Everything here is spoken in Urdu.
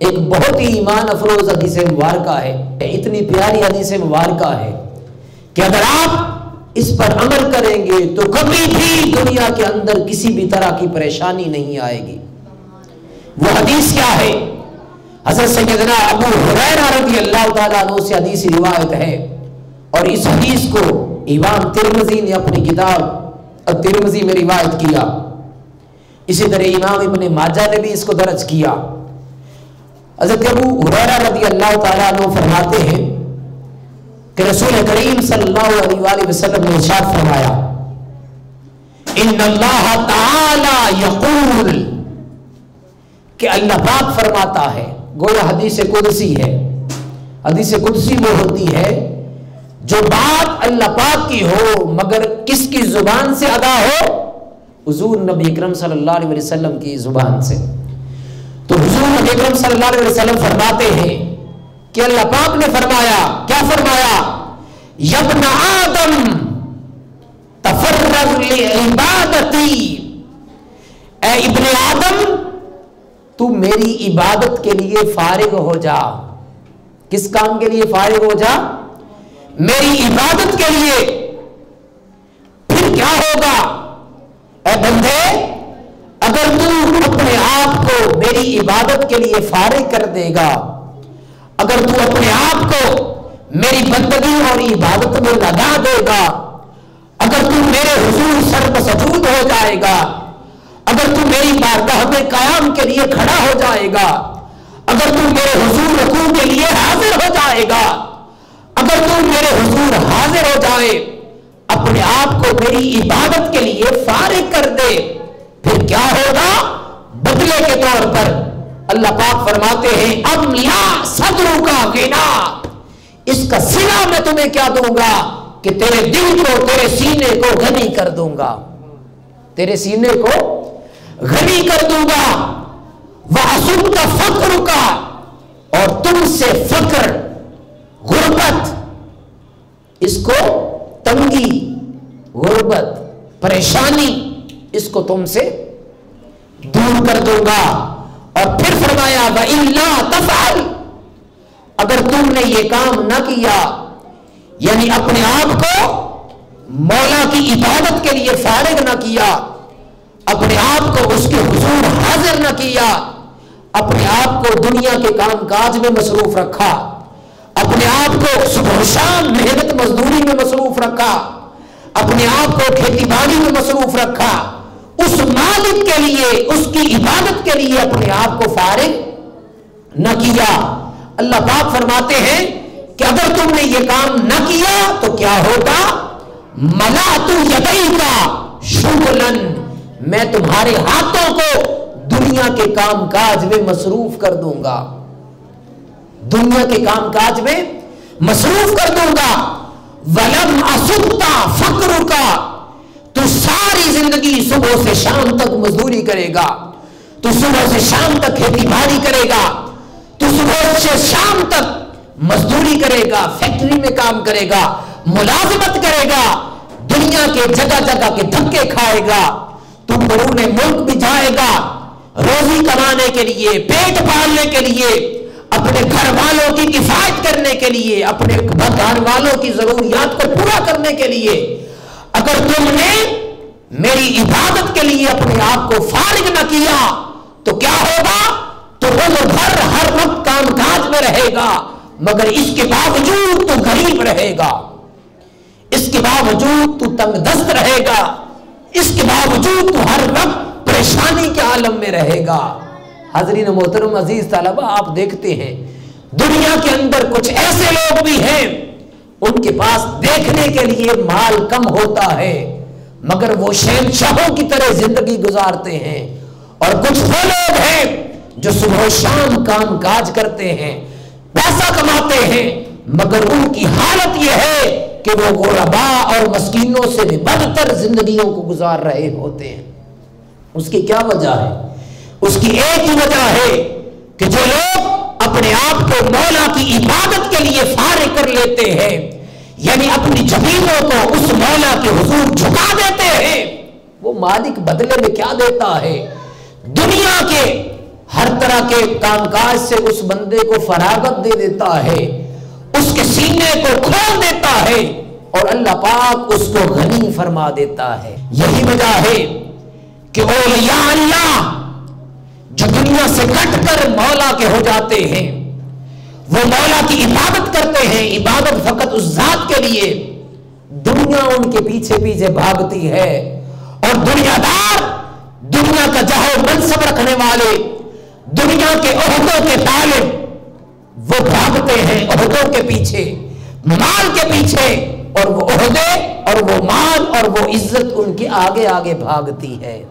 ایک بہت ہی ایمان افروز حدیث مبارکہ ہے، اتنی پیاری حدیث مبارکہ ہے کہ اگر آپ اس پر عمل کریں گے تو کبھی بھی دنیا کے اندر کسی بھی طرح کی پریشانی نہیں آئے گی۔ وہ حدیث کیا ہے؟ حضرت سیدنا ابو ہریرہ رضی اللہ تعالیٰ عنہ سے حدیث روایت ہے، اور اس حدیث کو امام ترمذی نے اپنی کتاب الترمذی میں روایت کیا، اسی طرح امام ابن ماجہ نے بھی اس کو درج کیا۔ حضرت ابو ہریرہ رضی اللہ تعالیٰ عنہ فرماتے ہیں کہ رسول کریم صلی اللہ علیہ وآلہ وسلم نے ارشاد فرمایا، ان اللہ تعالی یقول، کہ اللہ پاک فرماتا ہے، گویا حدیث قدسی ہے۔ حدیث قدسی وہ ہوتی ہے جو بات اللہ پاک کی ہو مگر کس کی زبان سے ادا ہو؟ حضور نبی اکرم صلی اللہ علیہ وسلم کی زبان سے۔ تو حضور نبی اکرم صلی اللہ علیہ وسلم فرماتے ہیں کہ اللہ پاک نے فرمایا، کیا فرمایا؟ یا ابن آدم تفرغ لعبادتی، اے ابن آدم تو میری عبادت کے لیے فارغ ہو جا۔ کس کام کے لیے فارغ ہو جا؟ میری عبادت کے لیے۔ پھر کیا ہوگا؟ اے بندے اگر تو اپنے آپ کو میری عبادت کے لیے فارغ کر دے گا، اگر تو اپنے آپ کو میری بندگی اور عبادت میں لگا دے گا، اگر تو میرے حضور سر پر سجود ہو جائے گا، اگر تو میری بارگاہ میں قیام کے لیے کھڑا ہو جائے گا، اگر تو میرے حضور رکوع کے لیے حاضر ہو جائے گا، اگر تو میرے حضور حاضر ہو جائے، اپنے آپ کو میری عبادت کے لیے فارغ کر دے، پھر کیا ہوگا؟ بدلے کے طور پر اللہ پاک فرماتے ہیں املا صدروں کا غنا، اس کا صلہ میں تمہیں کیا دوں گا کہ تیرے دل کو، تیرے سینے کو غنی کر دوں گا، تیرے سینے کو غنی کر دوں گا۔ وَأَسُبْكَ فَقْرُكَ، اور تم سے فقر، غربت، اس کو تنگی، غربت، پریشانی، اس کو تم سے دور کر دوں گا۔ اور پھر فرمایا وَإِلَّا تَفْعَلْ، اگر تم نے یہ کام نہ کیا، یعنی اپنے آپ کو مولا کی عبادت کے لیے فارغ نہ کیا، اپنے آپ کو اس کے حضور حاضر نہ کیا، اپنے آپ کو دنیا کے کام کاج میں مصروف رکھا، اپنے آپ کو صبح و شام محنت مزدوری میں مصروف رکھا، اپنے آپ کو کھیتی باڑی میں مصروف رکھا، اس مالک کے لیے، اس کی عبادت کے لیے اپنے آپ کو فارغ نہ کیا، اللہ پاک فرماتے ہیں کہ اگر تم نے یہ کام نہ کیا تو کیا ہوگا؟ ملأت یدیک شغلا، میں تمہارے ہاتھوں کو دنیا کے کام کاج میں مصروف کر دوں گا، دنیا کے کام کاج میں مصروف کر دوں گا۔ ولم اسُبْكَ فَقْرُكَ، تو ساری زندگی صبح سے شام تک مزدوری کرے گا، تو صبح سے شام تک کھیتی باڑی کرے گا، تو صبح سے شام تک مزدوری کرے گا، فیکٹری میں کام کرے گا، ملازمت کرے گا، دنیا کے جگہ جگہ کے دھکے کھائے گا، تو بیرون ملک بھی جائے گا روزی کمانے کے لیے، پیٹ پالنے کے لیے، اپنے گھر والوں کی کفایت کرنے کے لیے، اپنے گھر والوں کی ضروریات کو پورا کرنے کے لیے۔ اگر تم نے میری عبادت کے لیے اپنے آپ کو فارغ نہ کیا تو کیا ہوگا؟ تو وہ گھر ہر وقت کام کاج میں رہے گا، مگر اس کے باوجود تو غریب رہے گا، اس کے باوجود تو تنگ دست رہے گا، اس کے باوجود تو ہر وقت پریشانی کے عالم میں رہے گا۔ حاضرین محترم عزیز طلبہ، آپ دیکھتے ہیں دنیا کے اندر کچھ ایسے لوگ بھی ہیں، ان کے پاس دیکھنے کے لیے مال کم ہوتا ہے مگر وہ شہنشاہوں کی طرح زندگی گزارتے ہیں، اور کچھ وہ لوگ ہیں جو صبح و شام کام کاج کرتے ہیں، پیسہ کماتے ہیں، مگر ان کی حالت یہ ہے کہ وہ غرباء اور مسکینوں سے بھی بدتر زندگیوں کو گزار رہے ہوتے ہیں۔ اس کی کیا وجہ ہے؟ اس کی ایک ہی وجہ ہے کہ جو لوگ اپنے آپ کو مولا کی عبادت کے لیے فارغ کر لیتے ہیں، یعنی اپنی جبینوں کو اس مولا کے حضور جھکا دیتے ہیں، وہ مالک بدلے میں کیا دیتا ہے؟ دنیا کے ہر طرح کے کام کاج سے اس بندے کو فراغت دے دیتا ہے، اس کے سینے کو کھول دیتا ہے اور اللہ پاک اس کو غنی فرما دیتا ہے۔ یہی وجہ ہے کہ اولیاء اللہ جو دنیا سے کٹ کر مولا کے ہو جاتے ہیں، وہ مولا کی عبادت کرتے ہیں، عبادت فقط اس ذات کے لیے، دنیا ان کے پیچھے پیچھے بھاگتی ہے، اور دنیا دار، دنیا کا جاہ و منصب رکھنے والے، دنیا کے عہدوں کے طالب، وہ بھاگتے ہیں عہدوں کے پیچھے، مال کے پیچھے، اور وہ عہدے اور وہ مال اور وہ عزت ان کے آگے آگے بھاگتی ہے۔